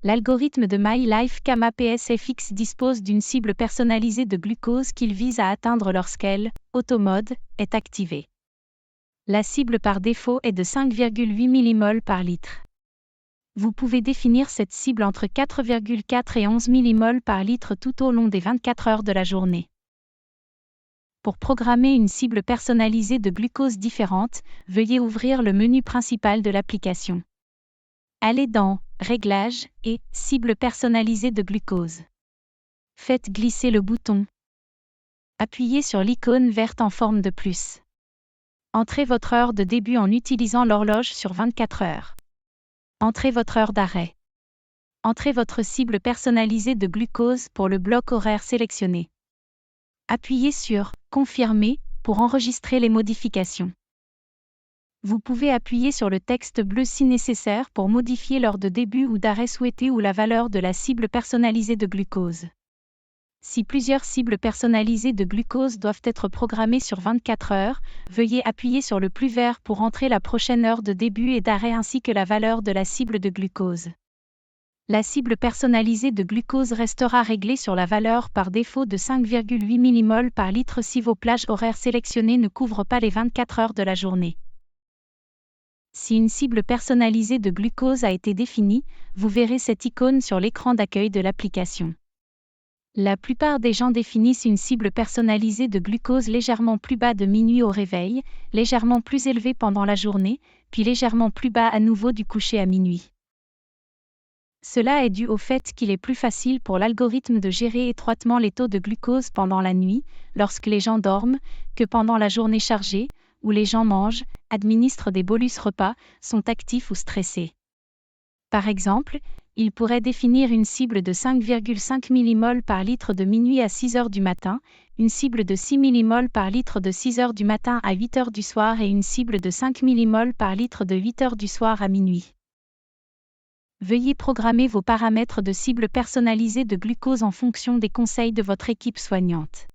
L'algorithme de MyLife Kama PSFX dispose d'une cible personnalisée de glucose qu'il vise à atteindre lorsqu'elle, auto-mode, est activée. La cible par défaut est de 5,8 mmol par litre. Vous pouvez définir cette cible entre 4,4 et 11 mmol par litre tout au long des 24 heures de la journée. Pour programmer une cible personnalisée de glucose différente, veuillez ouvrir le menu principal de l'application. Allez dans « Réglages » et « Cible personnalisée de glucose ». Faites glisser le bouton. Appuyez sur l'icône verte en forme de plus. Entrez votre heure de début en utilisant l'horloge sur 24 heures. Entrez votre heure d'arrêt. Entrez votre cible personnalisée de glucose pour le bloc horaire sélectionné. Appuyez sur « Confirmer » pour enregistrer les modifications. Vous pouvez appuyer sur le texte bleu si nécessaire pour modifier l'heure de début ou d'arrêt souhaité ou la valeur de la cible personnalisée de glucose. Si plusieurs cibles personnalisées de glucose doivent être programmées sur 24 heures, veuillez appuyer sur le plus vert pour entrer la prochaine heure de début et d'arrêt ainsi que la valeur de la cible de glucose. La cible personnalisée de glucose restera réglée sur la valeur par défaut de 5,8 mmol par litre si vos plages horaires sélectionnées ne couvrent pas les 24 heures de la journée. Si une cible personnalisée de glucose a été définie, vous verrez cette icône sur l'écran d'accueil de l'application. La plupart des gens définissent une cible personnalisée de glucose légèrement plus bas de minuit au réveil, légèrement plus élevée pendant la journée, puis légèrement plus bas à nouveau du coucher à minuit. Cela est dû au fait qu'il est plus facile pour l'algorithme de gérer étroitement les taux de glucose pendant la nuit, lorsque les gens dorment, que pendant la journée chargée, où les gens mangent, administrent des bolus repas, sont actifs ou stressés. Par exemple, il pourrait définir une cible de 5,5 mmol par litre de minuit à 6 heures du matin, une cible de 6 mmol par litre de 6 heures du matin à 8 heures du soir et une cible de 5 mmol par litre de 8 heures du soir à minuit. Veuillez programmer vos paramètres de cible personnalisée de glucose en fonction des conseils de votre équipe soignante.